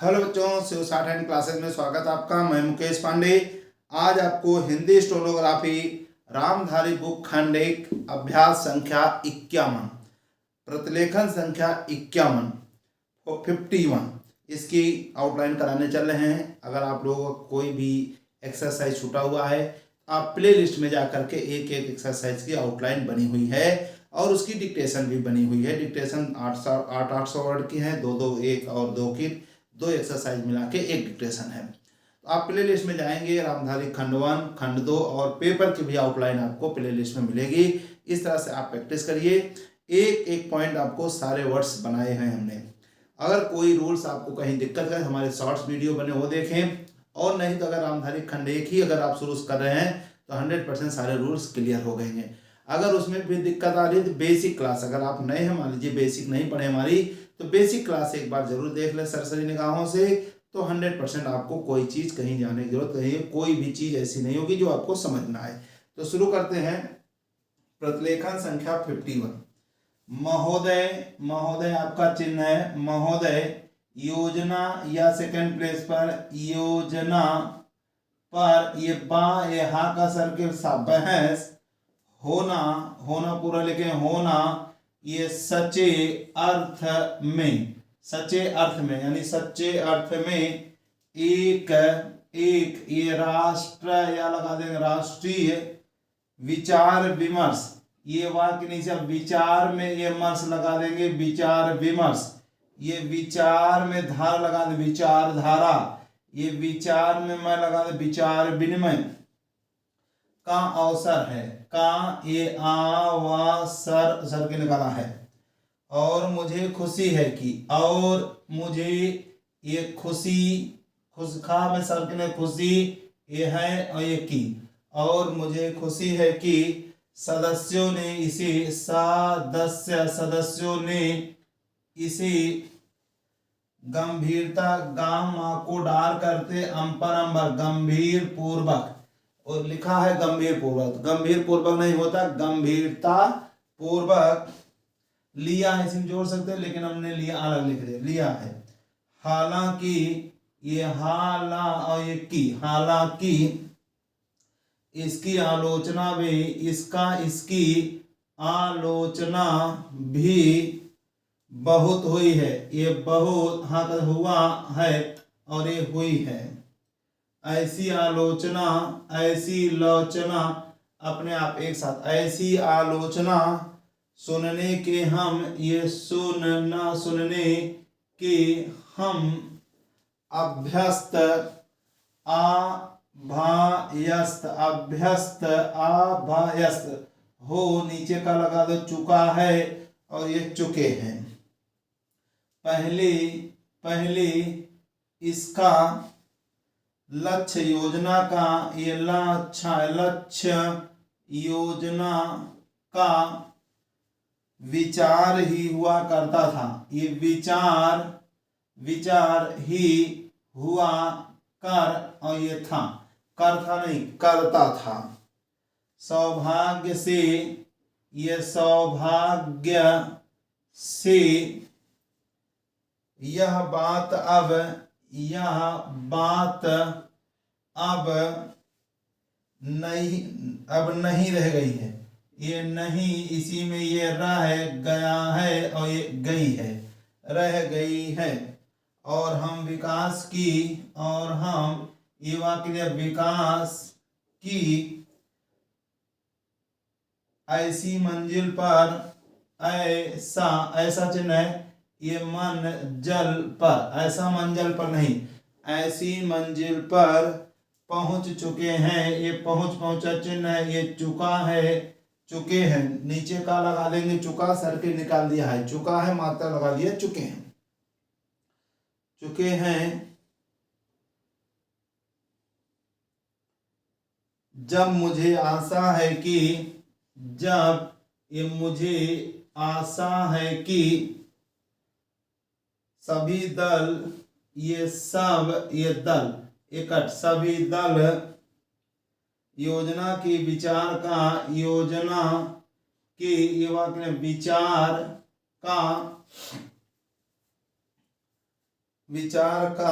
Hello बच्चों, शिव साठ and classes में स्वागत आपका। मैं मुकेश पांडे। आज आपको हिंदी स्टेनोग्राफी रामधारी बुक खंड 1 अभ्यास संख्या 51 प्रतिलेखन संख्या 51 51 इसकी आउटलाइन कराने चल रहे हैं। अगर आप लोगों को कोई भी एक्सरसाइज छूटा हुआ है, आप प्ले लिस्ट में जा करके एक एक एक्सरसाइज की आउटलाइन बनी हुई है और उसकी डिक्टेशन भी बनी हुई है। डिक्टेशन 800 वर्ड की है, दो दो एक और दो की दो एक्सरसाइज मिला के एक डिक्टेशन है। तो आप प्ले लिस्ट में जाएंगे, रामधारी खंड 1 खंड 2 और पेपर की भी आउटलाइन आपको प्ले लिस्ट में मिलेगी। इस तरह से आप प्रैक्टिस करिए। एक एक पॉइंट आपको सारे वर्ड्स बनाए हैं हमने। अगर कोई रूल्स आपको कहीं दिक्कत है, हमारे शॉर्ट्स वीडियो बने वो देखें, और नहीं तो अगर रामधारी खंड 1 ही अगर आप शुरू कर रहे हैं तो 100% सारे रूल्स क्लियर हो गए हैं। अगर उसमें भी दिक्कत आ रही है तो बेसिक क्लास, अगर आप नए हैं, मान लीजिए बेसिक नहीं पढ़े हमारी, तो बेसिक क्लास एक बार जरूर देख लें सरसरी निगाहों से। तो 100% आपको कोई चीज़ कहीं जाने की जरूरत नहीं है, कोई भी चीज़ ऐसी नहीं होगी जो आपको समझ ना आए। तो शुरू करते हैं। प्रतिलेखन संख्या 51। महोदय, महोदय आपका चिन्ह है महोदय। योजना या सेकंड प्लेस पर योजना पर ये बा ये हा का सर्किल सा बहस। होना, होना पूरा लिखे होना, ये सच्चे अर्थ में, सच्चे अर्थ में यानी सच्चे अर्थ में एक एक ये राष्ट्र या लगा देंगे राष्ट्रीय विचार विमर्श। ये वाक्य नीचे विचार में ये मर्श लगा देंगे विचार विमर्श। ये विचार में धार लगा दें विचारधारा। ये विचार में मैं लगा दे विचार विनिमय का अवसर है। का ये आवासर सर के निकाला है। और मुझे खुशी है कि, और मुझे ये खुशी, खुशखा में सर के ने खुशी ये है और ये की, और मुझे खुशी है कि सदस्यों ने इसे सदस्यों ने इसे गंभीरता गाम को डार करते अंपर अंबर गंभीर पूर्वक, और लिखा है गंभीर पूर्वक, गंभीर पूर्वक नहीं होता गंभीरता पूर्वक लिया है, इसमें जोड़ सकते हैं लेकिन हमने लिया अलग लिख दिया, लिया है। हालांकि ये हाला और ये की, हालांकि इसकी आलोचना भी, इसका इसकी आलोचना भी बहुत हुई है। ये बहुत हाँ हुआ है और ये हुई है। ऐसी आलोचना, ऐसी लोचना, अपने आप एक साथ, ऐसी आलोचना सुनने के हम, ये सुनना सुनने के हम अभ्यस्त आभायस्त, अभ्यस्त आभायस्त हो नीचे का लगा दो चुका है और ये चुके हैं। पहले पहले इसका लक्ष्य योजना का, ये लक्ष्य योजना का विचार ही हुआ करता था। ये विचार विचार ही हुआ कर, और ये था कर था नहीं करता था। सौभाग्य से, ये सौभाग्य से यह बात अब, यह बात अब नहीं रह गई है। ये नहीं इसी में ये रह गया है और ये गई है, रह गई है। और हम विकास की, और हम युवा के लिए विकास की ऐसी मंजिल पर, ऐसा ऐसा चिन्ह है ये मंजिल पर, ऐसा मंजिल पर नहीं, ऐसी मंजिल पर पहुंच चुके हैं। ये पहुंचा चिन्ह है, ये चुका है, चुके हैं, नीचे का लगा देंगे चुका, सर के निकाल दिया है, चुका है मात्रा लगा दिया चुके हैं, चुके हैं। जब मुझे आशा है कि, जब ये मुझे आशा है कि सभी दल, ये सब ये दल इकट्ठ, सभी दल योजना की विचार का, योजना की ये वाक्य विचार का विचार का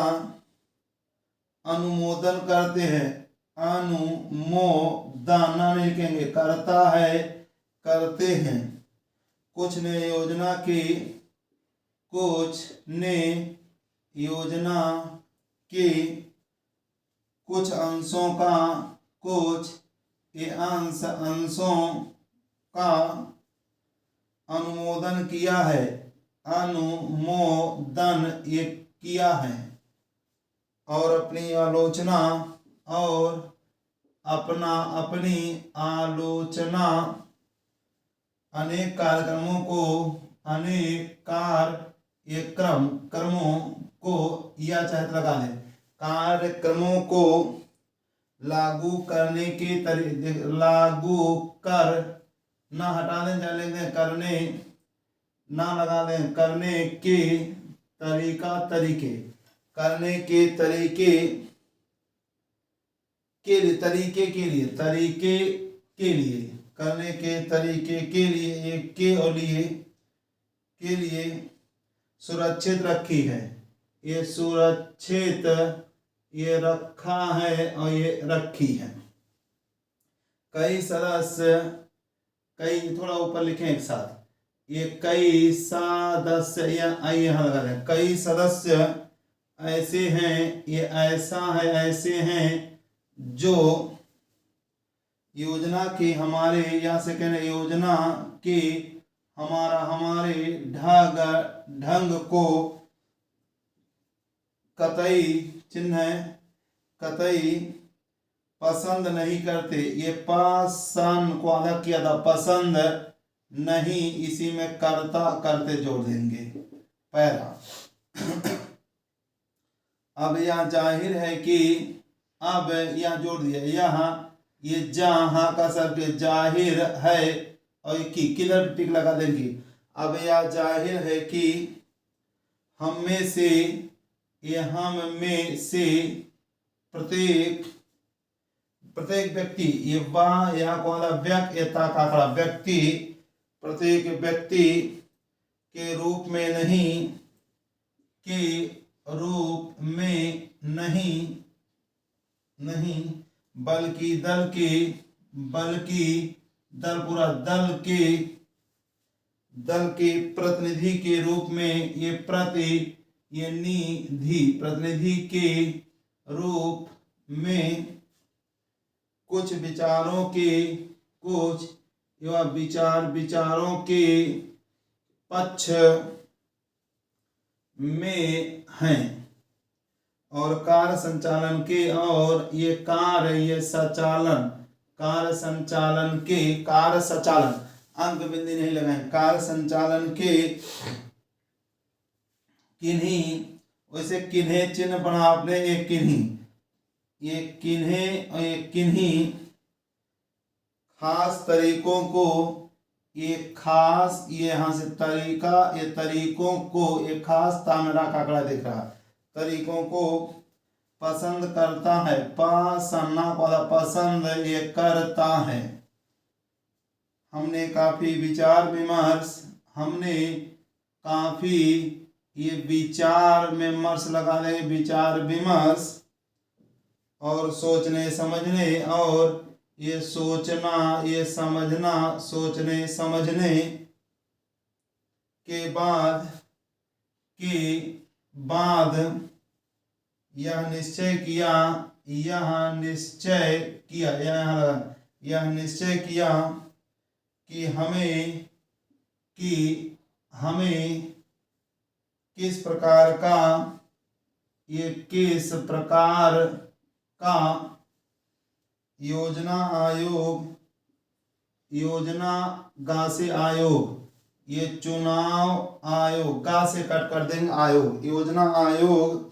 अनुमोदन करते हैं। अनुमोदन नहीं लिखेंगे, करता है, करते हैं। कुछ ने योजना के कुछ अंशों का अंशों का अनुमोदन किया है। अनुमोदन ये किया है। और अपनी आलोचना अनेक कार्यक्रमों को या चाहे लगा लें, कार्यक्रमों को लागू करने के लागू कर ना हटा दें, चाहे दें करने ना लगा दें, करने के तरीके करने के तरीके के लिए करने के तरीके के लिए एक के लिए सुरक्षित रखी है। ये सुरक्षित ये रखा है और ये रखी है। कई सदस्य थोड़ा ऊपर लिखें एक साथ, ये कई सदस्य यहाँ लगा दें, कई सदस्य ऐसे हैं, ये ऐसा है, ऐसे हैं जो योजना के हमारे यहाँ से कहने योजना के हमारे ढंग को कतई पसंद नहीं करते। ये पसंद को अलग किया था, पसंद नहीं, इसी में करते जोड़ देंगे पहला। अब यह जाहिर है कि अब यह जोड़ दिया, यहाँ ये जहाँ का सब जाहिर है और किलर टिक लगा देंगे। अब यह जाहिर है कि हम में से प्रत्येक व्यक्ति, ये वाह यहाँ को व्यक्ति, प्रत्येक व्यक्ति के रूप में नहीं बल्कि दल के प्रतिनिधि के रूप में, ये प्रतिनिधि के रूप में कुछ विचारों के पक्ष में हैं और कार्य संचालन के अंक बिंदी नहीं लगाएं, कार्य संचालन के किन्हीं, वैसे किन्हें चिन्ह बना आपने, एक किन्हीं खास तरीकों को, यहाँ से तरीकों को एक खास तामेरा काकड़ा दिख रहा, तरीकों को पसंद करता है। पसंद ये करता है। हमने काफी ये विचार विमर्श लगा देंगे, विचार विमर्श और सोचने समझने, और ये सोचना ये समझना, सोचने समझने के बाद यह निश्चय किया कि हमें किस प्रकार का योजना गा से आयोग, ये चुनाव आयोग, गा से कट कर देंगे आयोग, योजना आयोग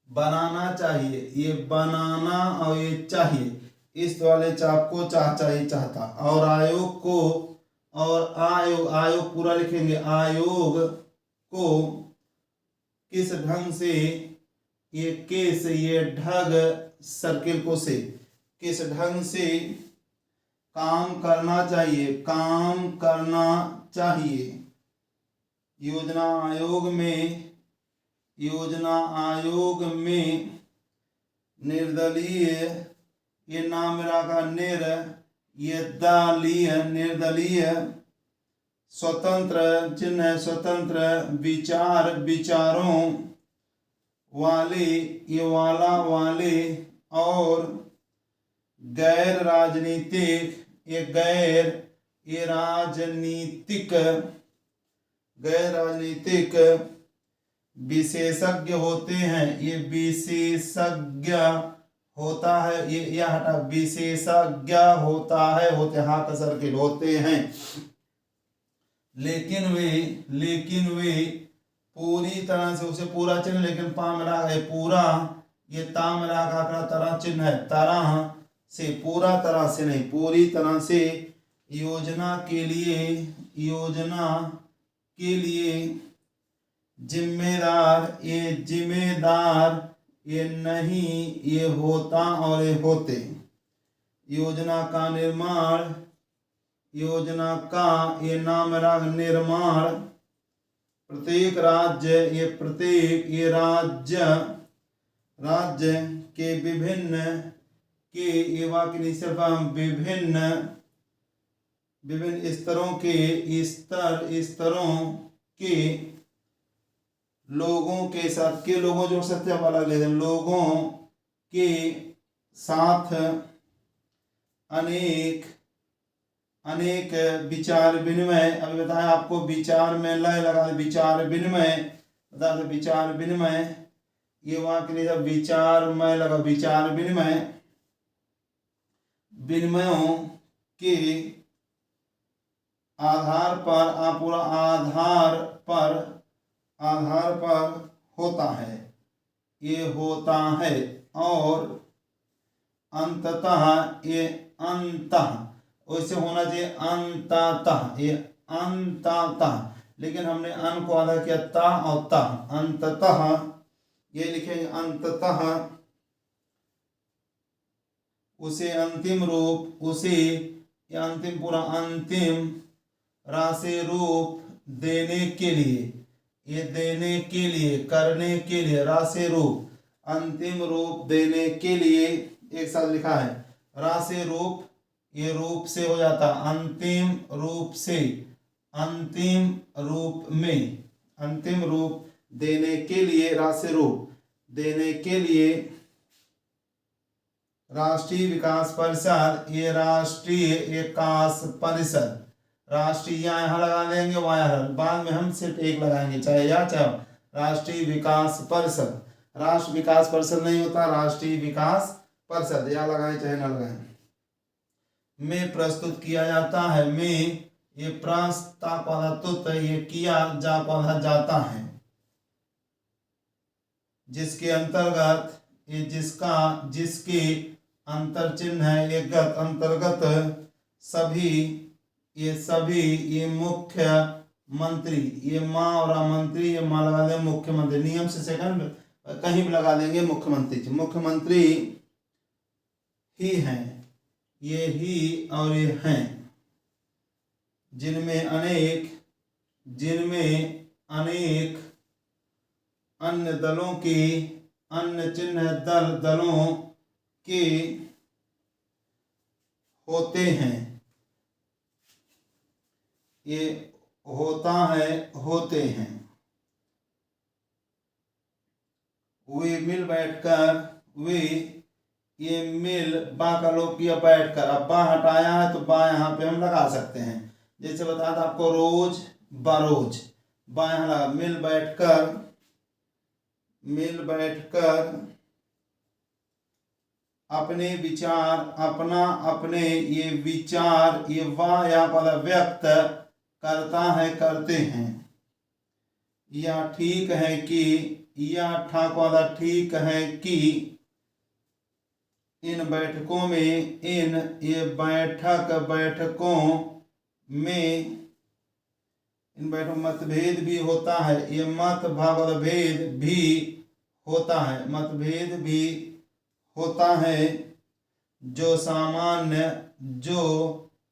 बनाना चाहिए, ये बनाना और ये चाहिए, इस वाले चाप को चाहिए चाहता, और आयोग को, और आयोग पूरा लिखेंगे, आयोग को किस ढंग से, ये केस ये ढंग सर्किल को से, किस ढंग से काम करना चाहिए। योजना आयोग में योजना आयोग में निर्दलीय, ये नाम रखा ये दालीय, निर्दलीय, स्वतंत्र, चिन्ह स्वतंत्र, विचारों वाले, ये वाला वाले, और गैर राजनीतिक, ये गैर, ये राजनीतिक, गैर राजनीतिक विशेषज्ञ होते हैं। ये विशेषज्ञ होता है, ये हटा, विशेषज्ञ होता है, होते हाथ सर्किल होते हैं, लेकिन वे पूरी तरह से, उसे पूरा चिन्ह, लेकिन पा मिला है पूरा, ये ता मिला का आंकड़ा तरह चिन्ह है, तरह से, पूरा तरह से नहीं, पूरी तरह से योजना के लिए जिम्मेदार, ये नहीं, ये होता और ये होते। योजना का निर्माण, योजना का ये नाम राग निर्माण, प्रत्येक राज्य, ये राज्य के विभिन्न के, ये वाक्य नहीं, सिर्फ विभिन्न स्तरों के लोगों के साथ, के लोगों जो सत्य वाला ले, लोगों के साथ अनेक विचार विनिमय, अभी बताया आपको, विचार में लय लगा, विचार विनिमय, बता दो विचार विनिमय, ये वाक्य जब विचार में लगा, विचार विनिमयों के आधार पर, पूरा आधार पर होता है, ये होता है, और अंततः, ये अंतः, वैसे होना चाहिए अंततः, ये अंततः, लेकिन हमने अन को आधा किया, ता और ता, अंततः, ये लिखेंगे अंततः, उसे अंतिम रूप, उसे अंतिम, पूरा अंतिम राशि रूप देने के लिए, ये देने के लिए, करने के लिए, राशि रूप, अंतिम रूप देने के लिए, एक साथ लिखा है, राशि रूप, ये रूप से हो जाता, अंतिम रूप से, अंतिम रूप में, अंतिम रूप देने के लिए, राशि रूप देने के लिए, राष्ट्रीय विकास परिषद, ये राष्ट्रीय विकास परिषद, राष्ट्रीय यहाँ लगा देंगे, वहाँ बाद में हम सिर्फ एक लगाएंगे, चाहे या चाहे राष्ट्रीय विकास परिषद, राष्ट्र विकास परिषद नहीं होता, राष्ट्रीय विकास परिषद, या लगाए चाहे न लगाए, में प्रस्तुत किया जाता है, में ये प्रस्ताव, ये किया जाता है, जिसके अंतर्गत, ये जिसके अंतर चिन्ह है, ये गत, अंतर्गत सभी, ये मुख्य मंत्री, ये माँ और मंत्री, ये माँ लगा देंगे मुख्यमंत्री, नियम से सेकंड कहीं भी लगा देंगे मुख्यमंत्री ही हैं, ये ही और ये हैं, जिनमें अनेक अन्य दलों की, अन्य चिन्ह दलों के होते हैं, ये होता है, होते हैं, वे मिल बैठकर, ये मिल, बा का लोग किया बैठकर, अब बा हटाया है तो बा यहाँ पे हम लगा सकते हैं, जैसे बताया था आपको, रोज बरोज, बा यहाँ लगा, मिल बैठकर अपने विचार, ये विचार, ये वाह यहाँ पर व्यक्त करता है, करते हैं, या ठीक है कि, या ठाक वाला ठीक है कि, इन बैठकों में, ये बैठकों में, इन बैठकों मतभेद भी होता है, ये मतभेद भी होता है, मतभेद भी होता है, जो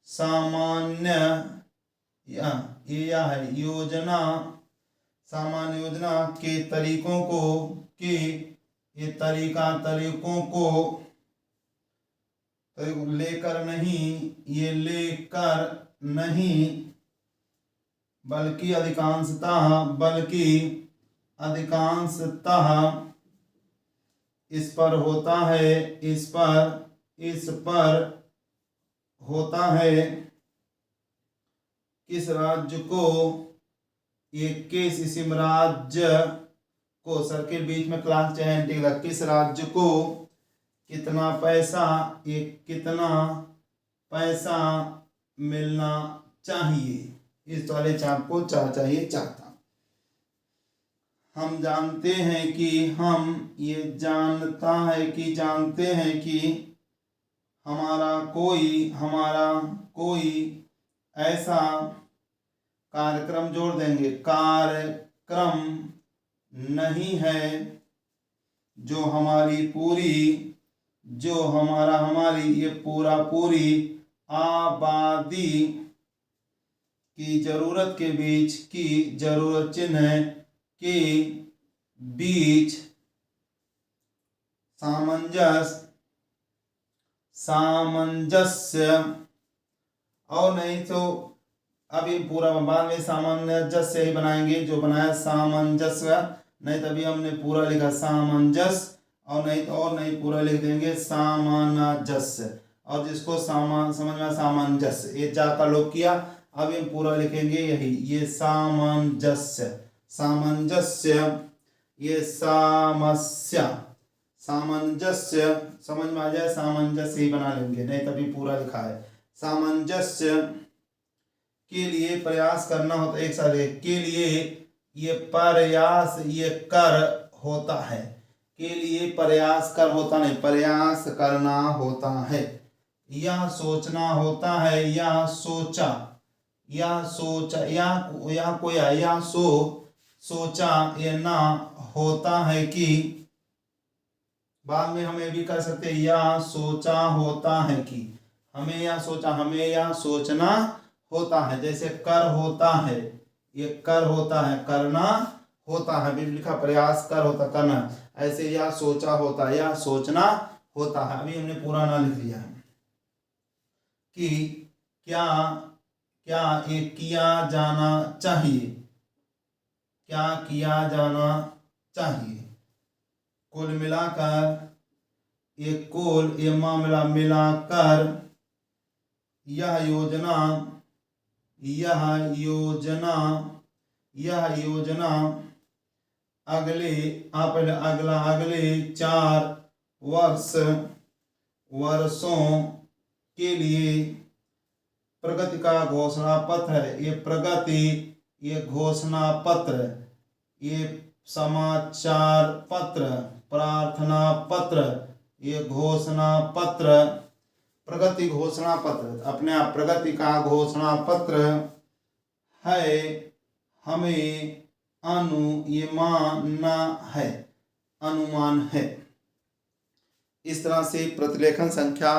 सामान्य या है, योजना सामान्य योजना के तरीकों को लेकर नहीं बल्कि अधिकांशतः इस पर होता है किस राज्य को, किस राज्य को, सर्किल बीच में क्लास चाहे लग, किस राज्य को कितना पैसा मिलना चाहिए, इस वाले चाप को चाहिए चाहता। हम जानते हैं कि हमारा कोई ऐसा कार्यक्रम जोड़ देंगे, कार्यक्रम नहीं है जो हमारी ये पूरी आबादी की जरूरत चिन्ह के बीच सामंजस्य, और नहीं तो अब ये पूरा बाद में सामंजस्य ही बनाएंगे, जो बनाया सामंजस्य, नहीं तभी हमने पूरा लिखा सामंजस्य, और नहीं पूरा लिख देंगे सामंजस्य, और जिसको समझ में सामंजस्य, ये जा का लोप किया, अब ये पूरा लिखेंगे यही, ये सामंजस्य, ये सामंजस्य समझ में आ जाए, सामंजस्य ही बना लेंगे, नहीं तभी पूरा लिखा है। सामंजस्य के लिए प्रयास करना होता है, एक साथ के लिए ये प्रयास ये कर होता है, के लिए प्रयास कर होता नहीं, प्रयास करना होता है, यह सोचना होता है, यह सोचा, सोचा ये ना होता है कि, बाद में हमें भी कर सकते हैं, यह सोचा होता है कि, हमें यह सोचना होता है, जैसे कर होता है, ये कर होता है, करना होता है, भी लिखा प्रयास कर होता करना, ऐसे यह सोचा होता है, यह सोचना होता है। अभी हमने पूरा ना लिख लिया है कि क्या ये किया जाना चाहिए, कुल मिलाकर ये मामला मिलाकर यह योजना अगले 4 वर्षों के लिए प्रगति का घोषणा पत्र है, ये घोषणा पत्र, ये समाचार पत्र, प्रार्थना पत्र, ये घोषणा पत्र, प्रगति घोषणा पत्र, अपने आप प्रगति का घोषणा पत्र है, हमें अनुमान है। इस तरह से प्रतिलेखन संख्या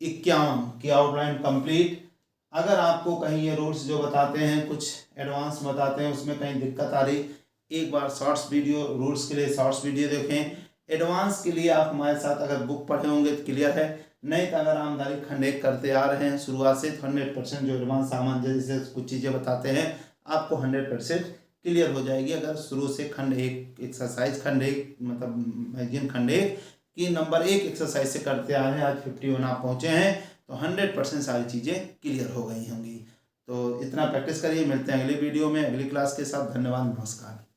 51 की आउटलाइन कंप्लीट। अगर आपको कहीं ये रूल्स जो बताते हैं कुछ एडवांस बताते हैं, उसमें कहीं दिक्कत आ रही, एक बार शॉर्ट्स वीडियो, रूल्स के लिए शॉर्ट्स वीडियो देखें। एडवांस के लिए आप हमारे साथ अगर बुक पढ़े होंगे तो क्लियर है, नहीं तो अगर रामधारी खंड एक करते आ रहे हैं शुरुआत से, तो 100% जो एडवांस सामान्य जैसे कुछ चीज़ें बताते हैं आपको 100% क्लियर हो जाएगी। अगर शुरू से खंड 1 एक्सरसाइज खंड 1 मतलब मैगजीन खंड 1 की नंबर 1 एक्सरसाइज से करते आ रहे हैं, आज 51 आप पहुँचे हैं, तो 100% सारी चीज़ें क्लियर हो गई होंगी। तो इतना प्रैक्टिस करिए, मिलते हैं अगले वीडियो में अगली क्लास के साथ। धन्यवाद, नमस्कार।